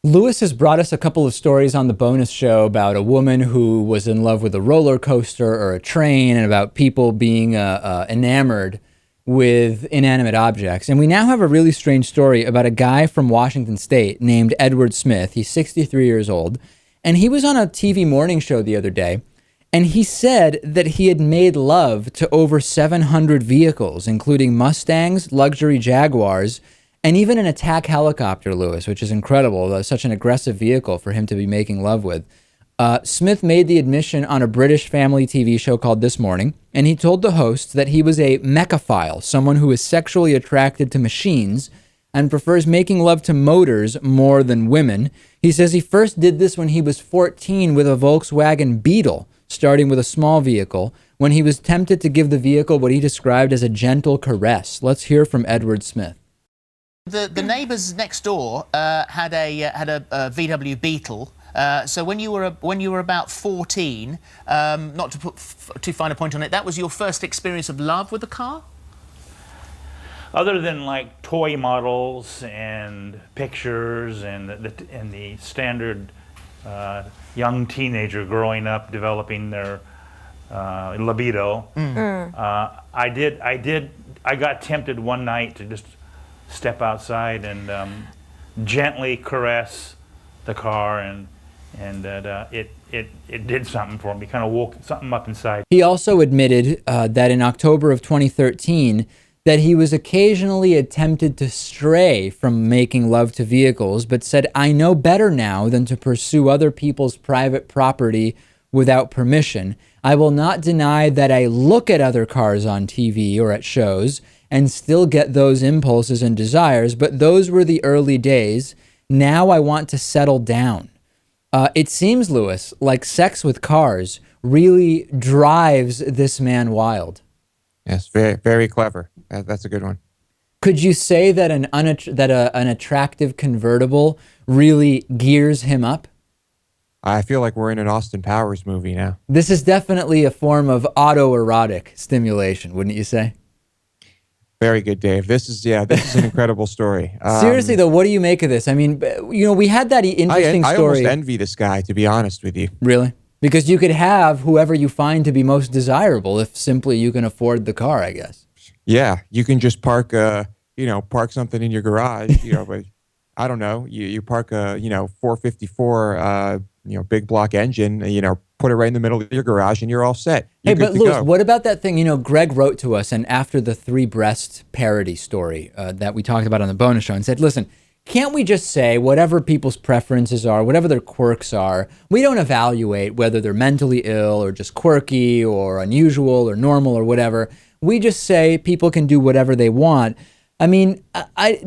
Lewis has brought us a couple of stories on the bonus show about a woman who was in love with a roller coaster or a train, and about people being enamored with inanimate objects. And we now have a really strange story about a guy from Washington State named Edward Smith. He's 63 years old, and he was on a TV morning show the other day, and he said that he had made love to over 700 vehicles, including Mustangs, luxury Jaguars, and even an attack helicopter, Lewis, which is incredible. Such an aggressive vehicle for him to be making love with. Smith made the admission on a British family TV show called This Morning, and he told the host that he was a mechaphile, someone who is sexually attracted to machines and prefers making love to motors more than women. He says he first did this when he was 14 with a Volkswagen Beetle, starting with a small vehicle, when he was tempted to give the vehicle what he described as a gentle caress. Let's hear from Edward Smith. The neighbours next door had a VW Beetle. So when you were about 14, not to put too fine a point on it, that was your first experience of love with a car? Other than like toy models and pictures and the standard young teenager growing up developing their libido, I got tempted one night to just step outside and gently caress the car, and it did something for me. Kind of woke something up inside. He also admitted that in October of 2013 that he was occasionally tempted to stray from making love to vehicles, but said, "I know better now than to pursue other people's private property without permission. I will not deny that I look at other cars on TV or at shows and still get those impulses and desires, but those were the early days. Now I want to settle down." It seems, Lewis, like sex with cars really drives this man wild. Yes, very, very clever. That's a good one. Could you say that an attractive convertible really gears him up? I feel like we're in an Austin Powers movie now. This is definitely a form of autoerotic stimulation, wouldn't you say? Very good, Dave. This is an incredible story. Seriously, though, what do you make of this? I mean, we had that interesting I story. almost envy this guy, to be honest with you. Really? Because you could have whoever you find to be most desirable if simply you can afford the car, I guess. Yeah, you can just park something in your garage, but I don't know. You park a 454 big block engine, put it right in the middle of your garage and you're all set. Hey, but Lewis, what about that thing? Greg wrote to us, and after the three breast parody story that we talked about on the bonus show, and said, listen, can't we just say whatever people's preferences are, whatever their quirks are, we don't evaluate whether they're mentally ill or just quirky or unusual or normal or whatever. We just say people can do whatever they want. I mean,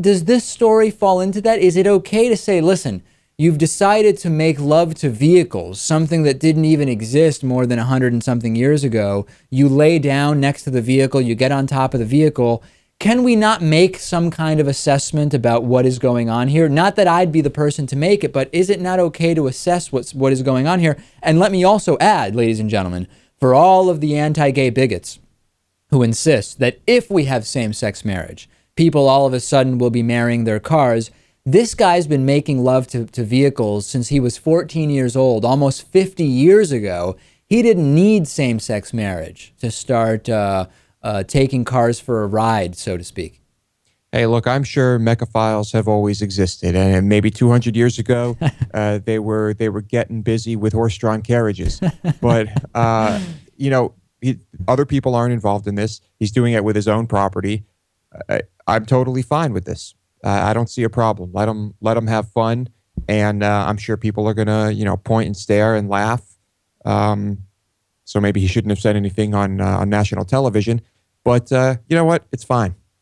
does this story fall into that? Is it okay to say, listen, you've decided to make love to vehicles, something that didn't even exist more than 100 and something years ago. You lay down next to the vehicle, you get on top of the vehicle. Can we not make some kind of assessment about what is going on here? Not that I'd be the person to make it, but is it not okay to assess what is going on here? And let me also add, ladies and gentlemen, for all of the anti-gay bigots who insist that if we have same-sex marriage, people all of a sudden will be marrying their cars, this guy's been making love to vehicles since he was 14 years old, almost 50 years ago. He didn't need same-sex marriage to start taking cars for a ride, so to speak. Hey, look, I'm sure mechaphiles have always existed, and maybe 200 years ago, they were getting busy with horse-drawn carriages. But other people aren't involved in this. He's doing it with his own property. I'm totally fine with this. I don't see a problem. Let them have fun, and I'm sure people are gonna point and stare and laugh. So maybe he shouldn't have said anything on national television. But you know what? It's fine.